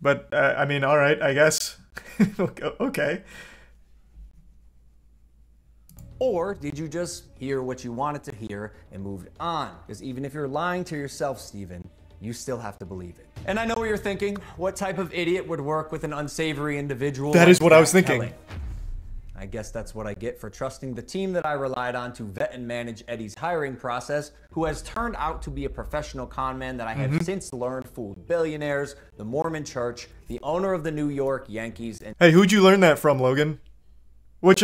But, I mean, alright, I guess. Okay. Or did you just hear what you wanted to hear and moved on? Because even if you're lying to yourself, Steven, you still have to believe it. And I know what you're thinking. What type of idiot would work with an unsavory individual? That like is what I was Jack thinking. Kelly? I guess that's what I get for trusting the team that I relied on to vet and manage Eddie's hiring process, who has turned out to be a professional con man that I have since learned fooled billionaires, the Mormon Church, the owner of the New York Yankees, and Hey, who'd you learn that from, Logan? Which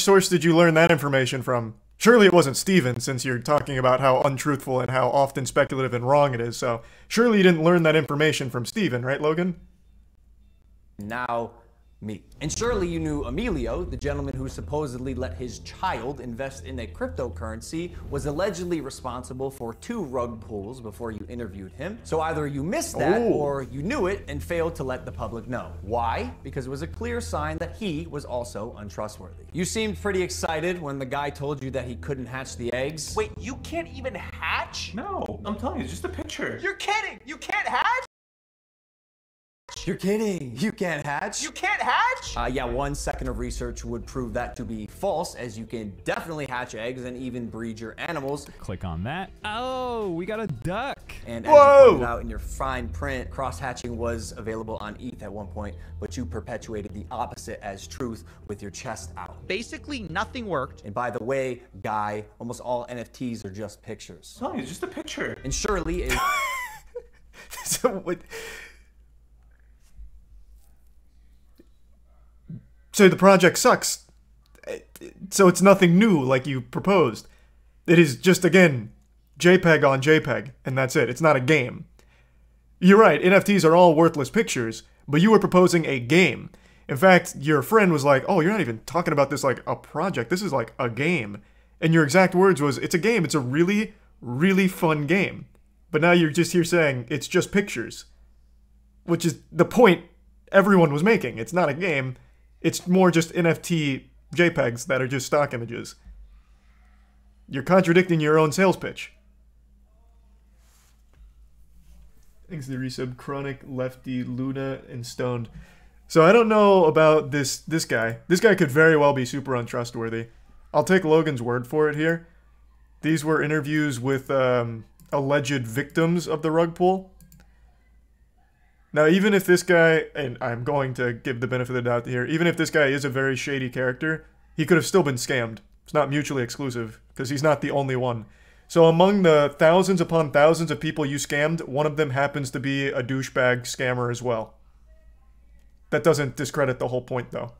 source did you learn that information from? Surely it wasn't Steven, since you're talking about how untruthful and how often speculative and wrong it is, so surely you didn't learn that information from Steven, right, Logan? now me. And surely you knew Emilio, the gentleman who supposedly let his child invest in a cryptocurrency, was allegedly responsible for 2 rug pulls before you interviewed him. So either you missed that or you knew it and failed to let the public know. Why? Because it was a clear sign that he was also untrustworthy. You seemed pretty excited when the guy told you that he couldn't hatch the eggs. Wait, you can't even hatch? No, I'm telling you, it's just a picture. You're kidding! You can't hatch? You're kidding. You can't hatch. You can't hatch? Yeah, 1 second of research would prove that to be false, as you can definitely hatch eggs and even breed your animals. Click on that. Oh, we got a duck. And as you pointed out in your fine print, cross-hatching was available on ETH at one point, but you perpetuated the opposite as truth with your chest out. Basically, nothing worked. And by the way, Guy, almost all NFTs are just pictures. I'm telling you, it's just a picture. And surely it... So what? So the project sucks. So it's nothing new like you proposed. It is just, again, JPEG on JPEG, and that's it. It's not a game. You're right, NFTs are all worthless pictures, but you were proposing a game. In fact, your friend was like, oh, you're not even talking about this like a project. This is like a game. And your exact words was, it's a game. It's a really, really fun game. But now you're just here saying, it's just pictures. Which is the point everyone was making. It's not a game. It's more just NFT JPEGs that are just stock images. You're contradicting your own sales pitch. Thanks to the resub, Chronic, Lefty, Luna, and Stoned. So I don't know about this guy. This guy could very well be super untrustworthy. I'll take Logan's word for it here. These were interviews with alleged victims of the rug pull. Now, even if this guy, and I'm going to give the benefit of the doubt here, even if this guy is a very shady character, he could have still been scammed. It's not mutually exclusive, because he's not the only one. So among the thousands upon thousands of people you scammed, one of them happens to be a douchebag scammer as well. That doesn't discredit the whole point, though.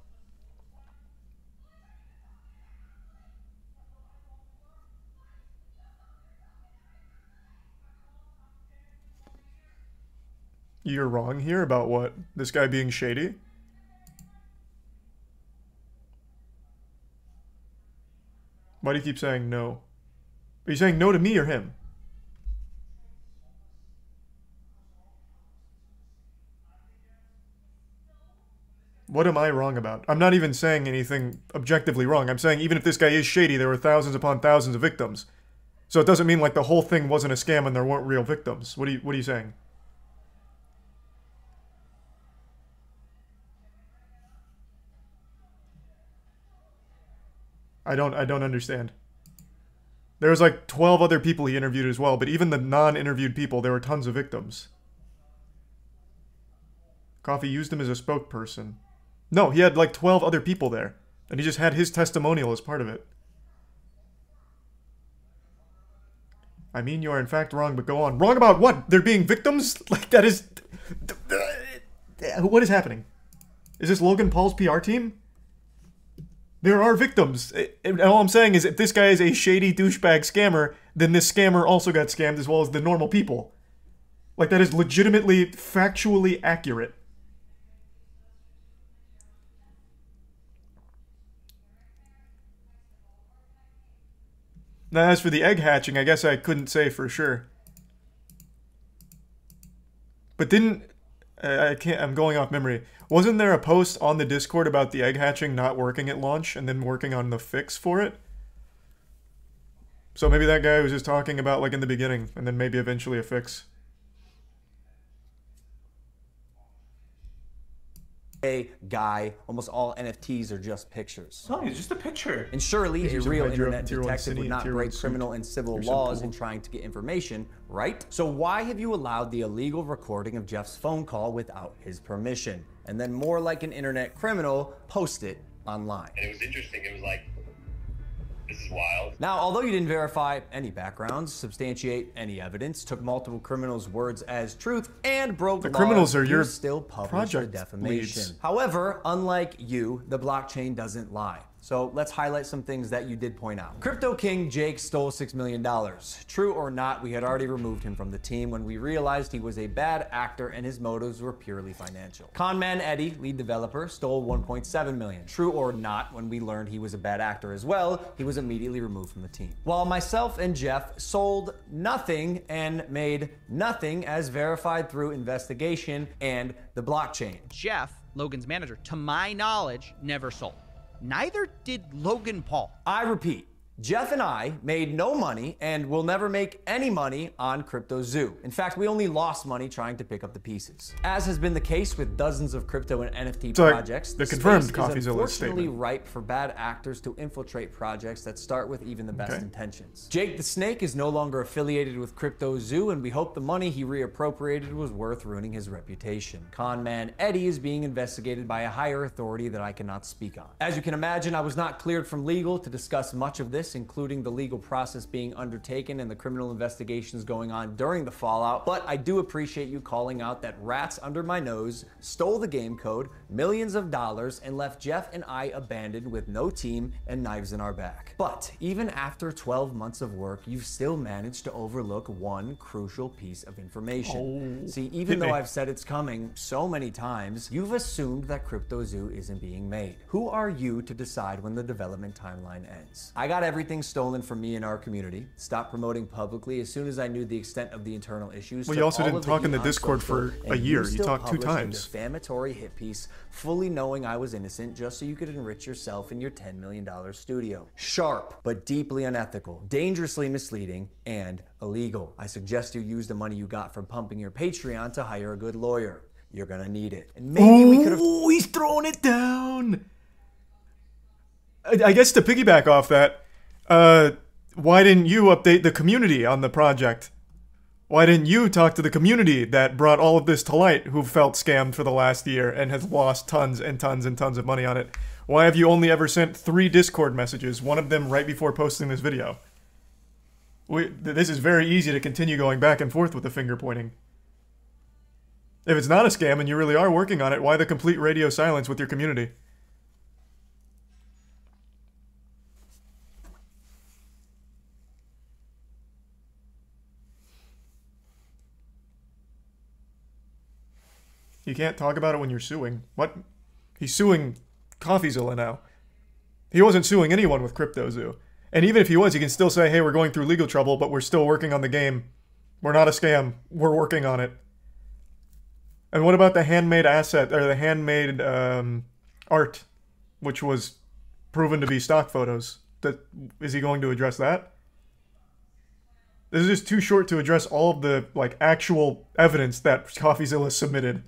You're wrong here about what? This guy being shady? Why do you keep saying no? Are you saying no to me or him? What am I wrong about? I'm not even saying anything objectively wrong. I'm saying even if this guy is shady, there were thousands upon thousands of victims. So it doesn't mean like the whole thing wasn't a scam and there weren't real victims. What are you saying? I don't understand. There was like 12 other people he interviewed as well, but even the non-interviewed people, there were tons of victims. Coffee used him as a spokesperson. No, he had like 12 other people there, and he just had his testimonial as part of it. I mean, you are in fact wrong, but go on. Wrong about what? There being victims? Like, that is... What is happening? Is this Logan Paul's PR team? There are victims. And all I'm saying is if this guy is a shady douchebag scammer, then this scammer also got scammed as well as the normal people. Like, that is legitimately, factually accurate. Now, as for the egg hatching, I guess I couldn't say for sure. But didn't... I'm going off memory. Wasn't there a post on the Discord about the egg hatching not working at launch and then working on the fix for it? So maybe that guy was just talking about like in the beginning and then maybe eventually a fix. a guy. Almost all NFTs are just pictures. I'm telling you, it's just a picture. And surely a using real Hydro- internet Tier 1 detective City would and not Tier 1 break suit. criminal and civil There's some laws in pool. trying to get information, right? So why have you allowed the illegal recording of Jeff's phone call without his permission? And then more like an internet criminal, post it online. And it was interesting. It was like, this is wild. Now, although you didn't verify any backgrounds, substantiate any evidence, took multiple criminals' words as truth, and broke laws, criminals are you your still published the project defamation. leads. However, unlike you, the blockchain doesn't lie. So let's highlight some things that you did point out. Crypto King Jake stole $6 million. True or not, we had already removed him from the team when we realized he was a bad actor and his motives were purely financial. Conman Eddie, lead developer, stole $1.7 million. True or not, when we learned he was a bad actor as well, he was immediately removed from the team. While myself and Jeff sold nothing and made nothing as verified through investigation and the blockchain. Jeff, Logan's manager, to my knowledge, never sold. Neither did Logan Paul. I repeat, Jeff and I made no money and will never make any money on CryptoZoo. In fact, we only lost money trying to pick up the pieces. As has been the case with dozens of crypto and NFT So, projects, the space confirmed is Coffeezilla unfortunately statement. ripe for bad actors to infiltrate projects that start with even the best Okay. intentions. Jake the Snake is no longer affiliated with CryptoZoo, and we hope the money he reappropriated was worth ruining his reputation. Conman Eddie is being investigated by a higher authority that I cannot speak on. As you can imagine, I was not cleared from legal to discuss much of this, including the legal process being undertaken and the criminal investigations going on during the fallout, but I do appreciate you calling out that rats under my nose stole the game code, millions of dollars, and left Jeff and I abandoned with no team and knives in our back. But even after 12 months of work, you've still managed to overlook one crucial piece of information. See, even though I've said it's coming so many times, you've assumed that CryptoZoo isn't being made. Who are you to decide when the development timeline ends? I got everything stolen from me and our community, stopped promoting publicly as soon as I knew the extent of the internal issues. Well, you took also all didn't of talk in the heat on Discord social, for and a year. You still talked 2 published times. A defamatory hit piece, fully knowing I was innocent just so you could enrich yourself in your $10 million studio. Sharp, but deeply unethical, dangerously misleading, and illegal. I suggest you use the money you got from pumping your Patreon to hire a good lawyer. You're gonna need it. And maybe we could have... Oh, he's throwing it down. I guess to piggyback off that, why didn't you update the community on the project? Why didn't you talk to the community that brought all of this to light, who felt scammed for the last year and has lost tons and tons and tons of money on it? Why have you only ever sent 3 Discord messages, one of them right before posting this video? This is very easy to continue going back and forth with the finger pointing. If it's not a scam and you really are working on it, why the complete radio silence with your community? You can't talk about it when you're suing. What? He's suing Coffeezilla now. He wasn't suing anyone with CryptoZoo. And even if he was, he can still say, hey, we're going through legal trouble, but we're still working on the game. We're not a scam. We're working on it. And what about the handmade asset, or the handmade art, which was proven to be stock photos? Is he going to address that? This is just too short to address all of the actual evidence that Coffeezilla submitted.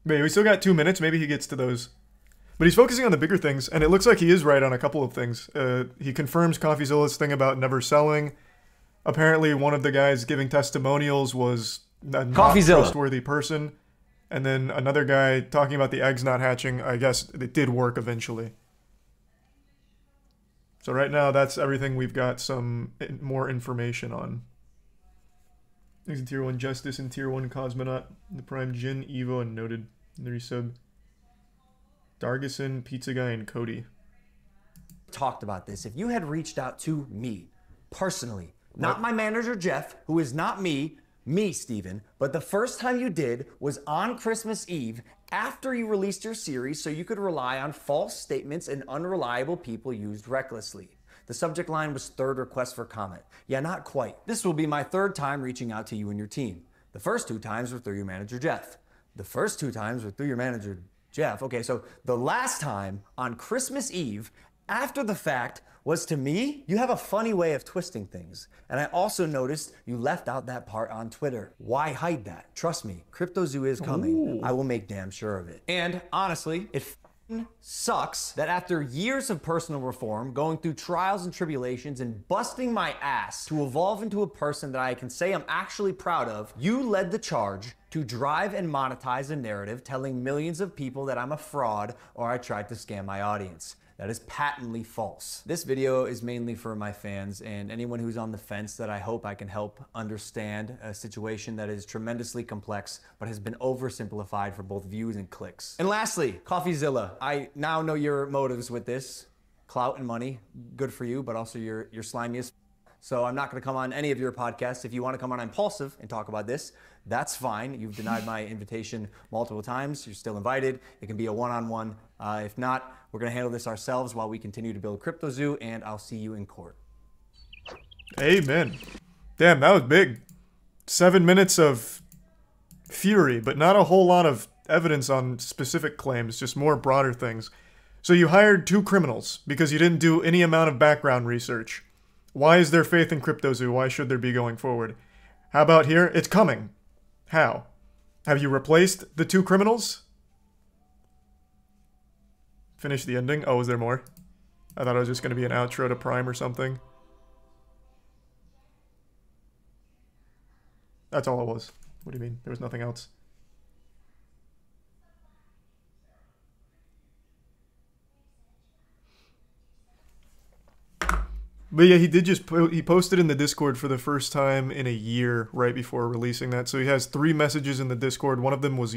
Maybe we still got 2 minutes. Maybe he gets to those. But he's focusing on the bigger things, and it looks like he is right on a couple of things. He confirms Coffeezilla's thing about never selling. Apparently, one of the guys giving testimonials was a not trustworthy person. And then another guy talking about the eggs not hatching. I guess it did work eventually. So right now, that's everything we've got some more information on. Thanks in Tier 1 Justice and Tier 1 Cosmonaut. The Prime Jin, Evo, and Noted. And the resub. Dargison, Pizza Guy, and Cody. Talked about this. If you had reached out to me, personally, not my manager, Jeff, who is not me, Steven, but the first time you did was on Christmas Eve after you released your series so you could rely on false statements and unreliable people used recklessly. The subject line was third request for comment. Yeah, not quite. This will be my 3rd time reaching out to you and your team. The first 2 times were through your manager, Jeff. The first 2 times were through your manager, Jeff. Okay, so the last time on Christmas Eve, after the fact was, to me, you have a funny way of twisting things. And I also noticed you left out that part on Twitter. Why hide that? Trust me, CryptoZoo is coming. Ooh. I will make damn sure of it. And honestly, it sucks that after years of personal reform, going through trials and tribulations, and busting my ass to evolve into a person that I can say I'm actually proud of, you led the charge to drive and monetize a narrative telling millions of people that I'm a fraud or I tried to scam my audience. That is patently false. This video is mainly for my fans and anyone who's on the fence that I hope I can help understand a situation that is tremendously complex but has been oversimplified for both views and clicks. And lastly, Coffeezilla. I now know your motives with this. Clout and money, good for you, but also you're slimy as f. So I'm not gonna come on any of your podcasts. If you wanna come on Impulsive and talk about this, that's fine. You've denied my invitation multiple times. You're still invited. It can be a one-on-one. If not, we're gonna handle this ourselves while we continue to build CryptoZoo, and I'll see you in court. Amen. Damn, that was big. 7 minutes of fury, but not a whole lot of evidence on specific claims, just more broader things. So you hired 2 criminals because you didn't do any amount of background research. Why is there faith in CryptoZoo? Why should there be going forward? How about here? It's coming. How? Have you replaced the 2 criminals? Finish the ending? Oh, is there more? I thought it was just going to be an outro to Prime or something. That's all it was. What do you mean? There was nothing else. But yeah, he did just, he posted in the Discord for the first time in a year right before releasing that. So he has 3 messages in the Discord. One of them was